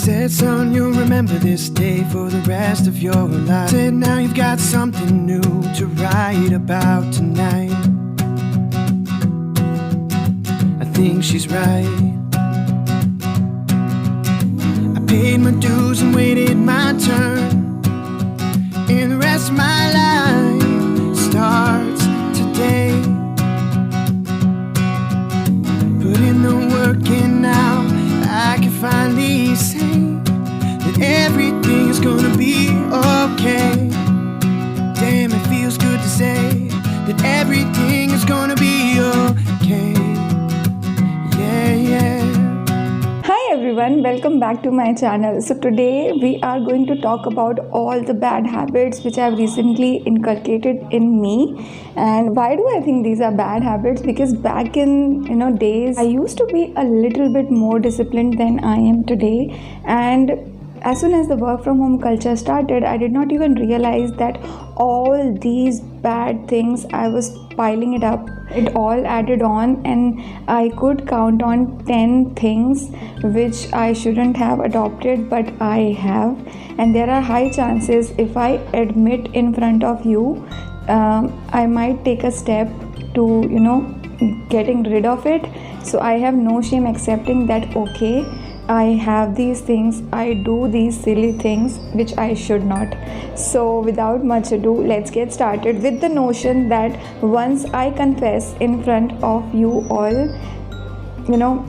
said, son, you'll remember this day for the rest of your life. Said, now you've got something new to write about tonight. I think she's right. I paid my dues and waited my turn, and the rest of my life starts today. Put in the work and now I can finally say that everything is gonna be okay. Damn, it feels good to say that everything is gonna be okay. Yeah, yeah. Hi everyone, welcome back to my channel. So today we are going to talk about all the bad habits which I have recently inculcated in me. And why do I think these are bad habits? Because back in days, I used to be a little bit more disciplined than I am today. And as soon as the work from home culture started, I did not even realize that all these bad things I was piling it up. It all added on, and I could count on 10 things which I shouldn't have adopted, but I have. And there are high chances if I admit in front of you, I might take a step to getting rid of it. So I have no shame accepting that, okay, I have these things, I do these silly things which I should not. So without much ado, let's get started with the notion that once I confess in front of you all,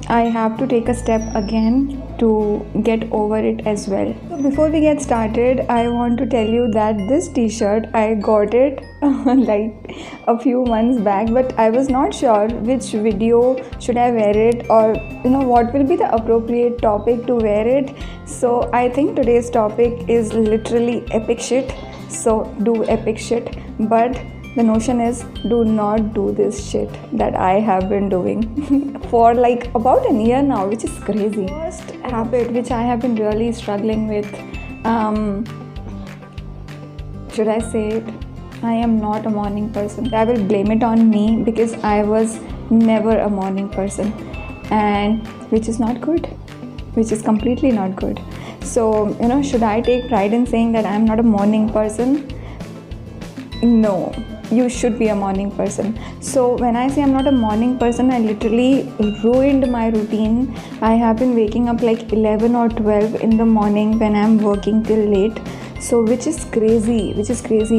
I have to take a step again to get over it as well. So before we get started, I want to tell you that this t-shirt, I got it like a few months back, but I was not sure which video should I wear it, or what will be the appropriate topic to wear it. So I think today's topic is literally epic shit. So do epic shit, but the notion is, do not do this shit that I have been doing for like about a year now, which is crazy. First habit which I have been really struggling with, should I say it? I am not a morning person. I will blame it on me because I was never a morning person, and which is not good, which is completely not good. So, should I take pride in saying that I am not a morning person? No, you should be a morning person. So when I say I'm not a morning person, I literally ruined my routine. I have been waking up like 11 or 12 in the morning when I'm working till late. So which is crazy.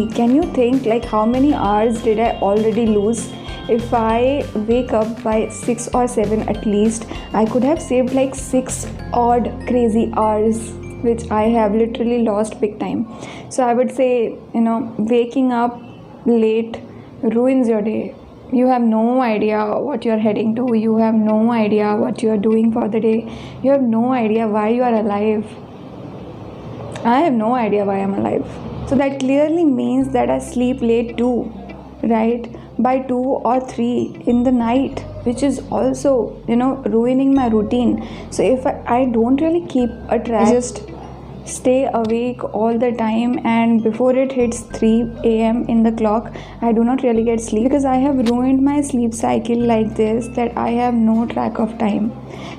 Can you think like how many hours did I already lose? If I wake up by 6 or 7 at least, I could have saved like 6 odd crazy hours, which I have literally lost big time. So I would say, waking up late ruins your day. You have no idea what you're heading to. You have no idea what you're doing for the day. You have no idea why you are alive. I have no idea why I'm alive. So that clearly means that I sleep late too, right? By 2 or 3 in the night, which is also, ruining my routine. So if I don't really keep a track, I just stay awake all the time, and before it hits 3 a.m. in the clock, I do not really get sleep because I have ruined my sleep cycle like this that I have no track of time.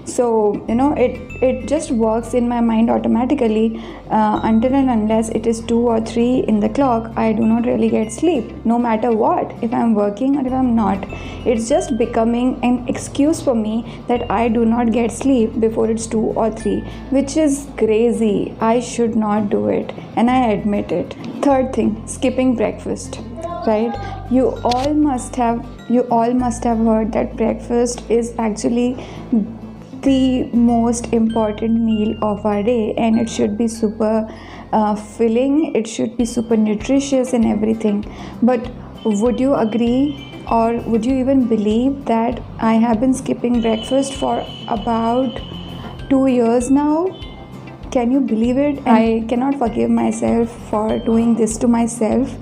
So it just works in my mind automatically until and unless it is 2 or 3 in the clock. I do not really get sleep, no matter what, if I'm working or if I'm not. It's just becoming an excuse for me that I do not get sleep before it's 2 or 3, which is crazy. I should not do it, and I admit it. Third thing, skipping breakfast. Right? You all must have heard that breakfast is actually the most important meal of our day, and it should be super filling, it should be super nutritious and everything. But would you agree, or would you even believe that I have been skipping breakfast for about 2 years now? Can you believe it? And I cannot forgive myself for doing this to myself.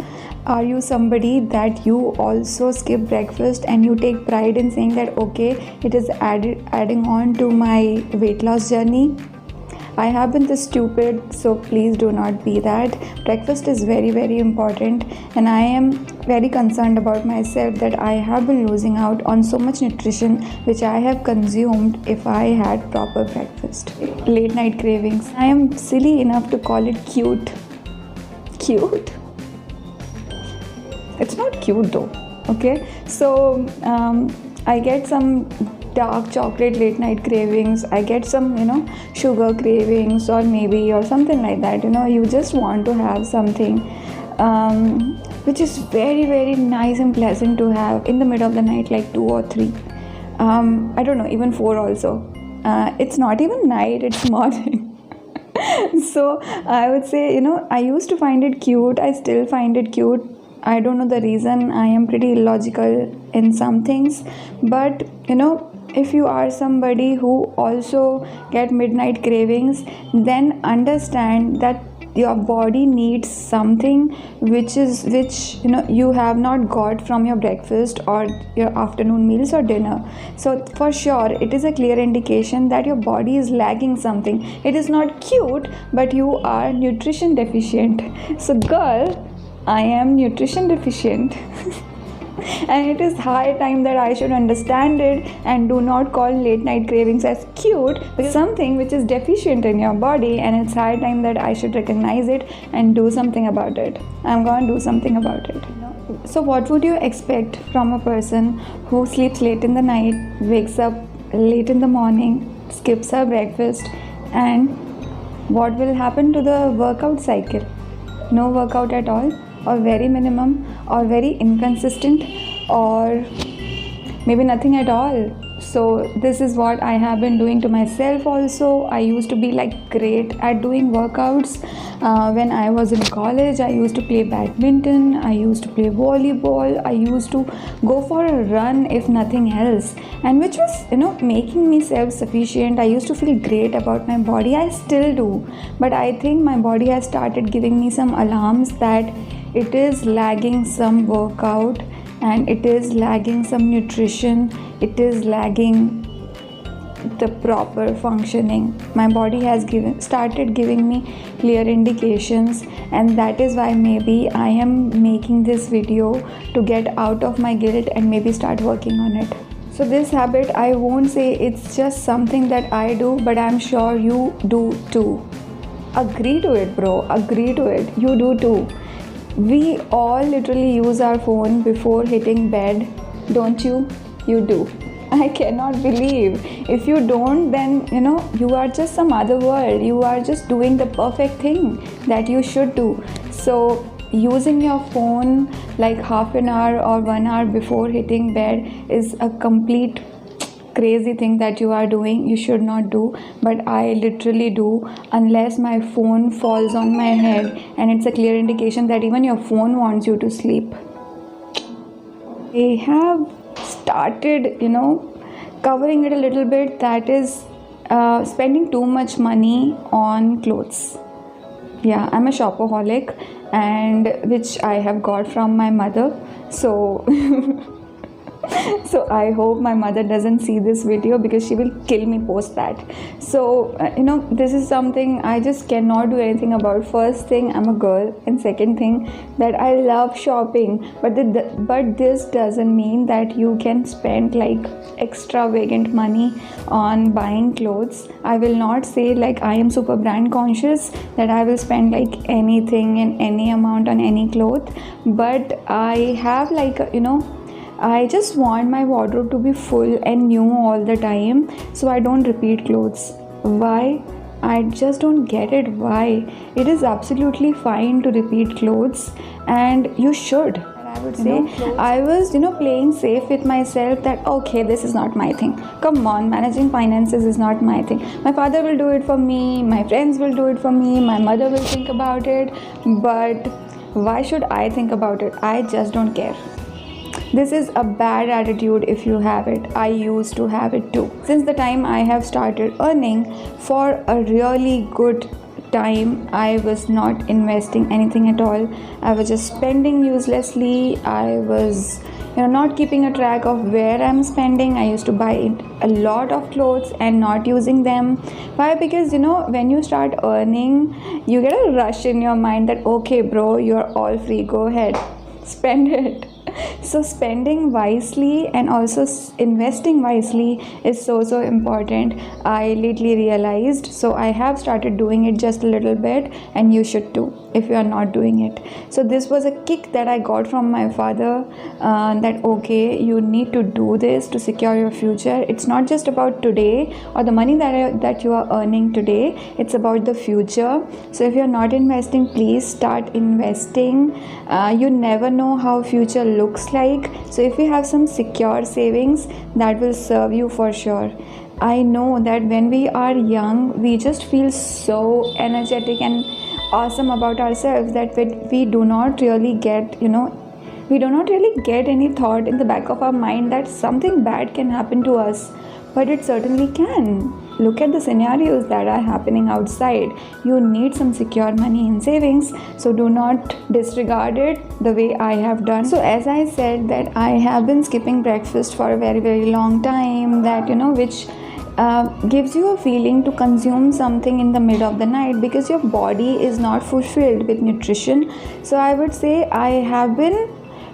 Are you somebody that you also skip breakfast and you take pride in saying that, okay, it is adding on to my weight loss journey? I have been this stupid, so please do not be that. Breakfast is very, very important, and I am very concerned about myself that I have been losing out on so much nutrition which I have consumed if I had proper breakfast. Late night cravings. I am silly enough to call it cute. Cute? It's not cute though. Okay, so I get some dark chocolate late night cravings. I get some sugar cravings, or maybe or something like that. You just want to have something which is very, very nice and pleasant to have in the middle of the night, like 2 or 3. I don't know, even 4 also. It's not even night, it's morning. So I would say, I used to find it cute. I still find it cute. I don't know the reason. I am pretty illogical in some things, but if you are somebody who also get midnight cravings, then understand that your body needs something which you have not got from your breakfast or your afternoon meals or dinner. So for sure it is a clear indication that your body is lacking something. It is not cute, but you are nutrition deficient. So girl, I am nutrition deficient. And it is high time that I should understand it and do not call late night cravings as cute, because something which is deficient in your body, and it's high time that I should recognize it and do something about it. I'm going to do something about it. So what would you expect from a person who sleeps late in the night, wakes up late in the morning, skips her breakfast, and what will happen to the workout cycle? No workout at all, or very minimum, or very inconsistent, or maybe nothing at all. So this is what I have been doing to myself also. I used to be like great at doing workouts. When I was in college, I used to play badminton, I used to play volleyball, I used to go for a run if nothing else, and which was making me self-sufficient. I used to feel great about my body. I still do, but I think my body has started giving me some alarms that it is lagging some workout, and it is lagging some nutrition, it is lagging the proper functioning. My body has started giving me clear indications, and that is why maybe I am making this video to get out of my guilt and maybe start working on it. So this habit, I won't say it's just something that I do, but I'm sure you do too. Agree to it, bro. Agree to it. You do too. We all literally use our phone before hitting bed, don't you? You do. I cannot believe. If you don't, then you are just some other world. You are just doing the perfect thing that you should do. So using your phone like half an hour or 1 hour before hitting bed is a complete crazy thing that you are doing. You should not do, but I literally do, unless my phone falls on my head and it's a clear indication that even your phone wants you to sleep. I have started covering it a little bit, that is spending too much money on clothes. Yeah, I'm a shopaholic, and which I have got from my mother. So so I hope my mother doesn't see this video, because she will kill me post that. So this is something I just cannot do anything about. First thing, I'm a girl, and second thing, that I love shopping, but this doesn't mean that you can spend like extravagant money on buying clothes. I will not say like I am super brand conscious that I will spend like anything and any amount on any cloth, but I have like I just want my wardrobe to be full and new all the time, so I don't repeat clothes. Why? I just don't get it. Why? It is absolutely fine to repeat clothes, and you should. I would say I was playing safe with myself that okay, this is not my thing. Come on, managing finances is not my thing. My father will do it for me, my friends will do it for me, my mother will think about it, but why should I think about it? I just don't care. This is a bad attitude if you have it. I used to have it too. Since the time I have started earning, for a really good time, I was not investing anything at all. I was just spending uselessly. I was not keeping a track of where I'm spending. I used to buy a lot of clothes and not using them. Why? Because when you start earning, you get a rush in your mind that, okay bro, you're all free, go ahead, spend it. So spending wisely and also investing wisely is so important. I lately realized, so I have started doing it just a little bit, and you should too if you are not doing it. So this was a kick that I got from my father, that okay, you need to do this to secure your future. It's not just about today or the money that you are earning today, it's about the future. So if you're not investing, please start investing. You never know how future looks like. So if you have some secure savings, that will serve you for sure. I know that when we are young, we just feel so energetic and awesome about ourselves that we do not really get any thought in the back of our mind that something bad can happen to us. But it certainly can. Look at the scenarios that are happening outside. You need some secure money in savings, so do not disregard it the way I have done. So as I said, that I have been skipping breakfast for a very long time, that which gives you a feeling to consume something in the middle of the night because your body is not fulfilled with nutrition. So I would say I have been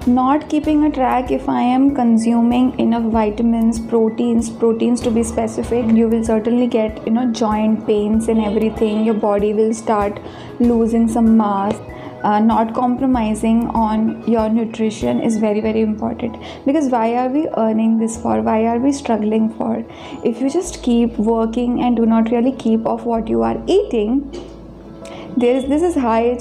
not keeping a track if I am consuming enough vitamins, proteins to be specific. You will certainly get joint pains and everything. Your body will start losing some mass. Not compromising on your nutrition is very important, because why are we earning this for? Why are we struggling for? If you just keep working and do not really keep off what you are eating, there is high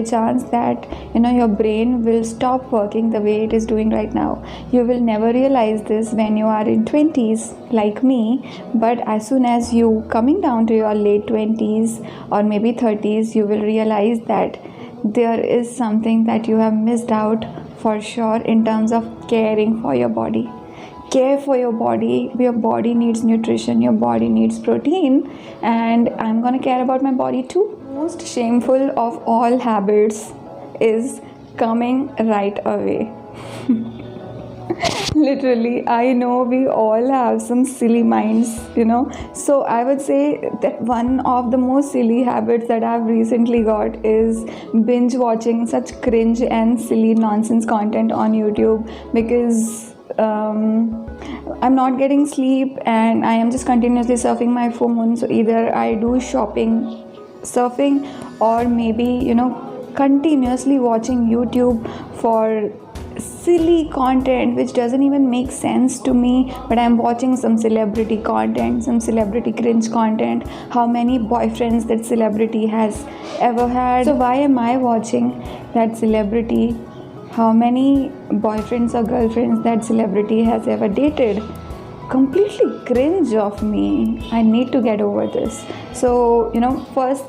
chance that your brain will stop working the way it is doing right now. You will never realize this when you are in 20s like me, but as soon as you coming down to your late 20s or maybe 30s, you will realize that there is something that you have missed out for sure in terms of caring for your body. Care for your body. Your body needs nutrition, your body needs protein, and I'm gonna care about my body too. Most shameful of all habits is coming right away. Literally, I know we all have some silly minds, so I would say that one of the most silly habits that I've recently got is binge watching such cringe and silly nonsense content on YouTube, because I'm not getting sleep and I am just continuously surfing my phone. So either I do surfing, or maybe continuously watching YouTube for silly content which doesn't even make sense to me, but I'm watching some celebrity content, some celebrity cringe content. How many boyfriends that celebrity has ever had? So why am I watching that celebrity? How many boyfriends or girlfriends that celebrity has ever dated? Completely cringe of me. I need to get over this. So first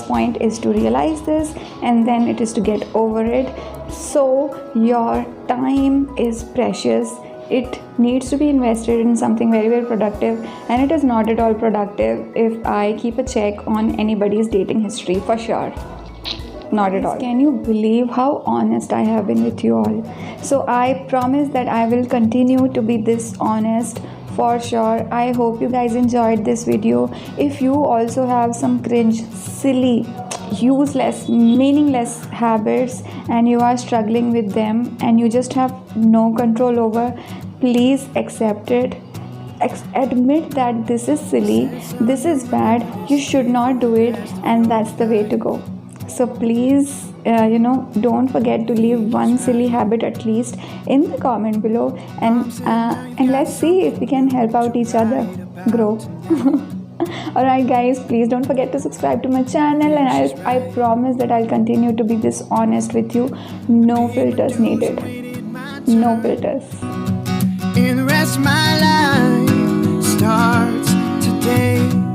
point is to realize this, and then it is to get over it. So your time is precious. It needs to be invested in something very productive, and it is not at all productive if I keep a check on anybody's dating history, for sure. Not at all. Can you believe how honest I have been with you all? So I promise that I will continue to be this honest for sure. I hope you guys enjoyed this video. If you also have some cringe, silly, useless, meaningless habits and you are struggling with them and you just have no control over, please accept it. Admit that this is silly, this is bad, you should not do it, and that's the way to go. So please, don't forget to leave one silly habit at least in the comment below, and let's see if we can help out each other grow. Alright guys, please don't forget to subscribe to my channel, and I promise that I'll continue to be this honest with you. No filters needed. No filters. In the rest of my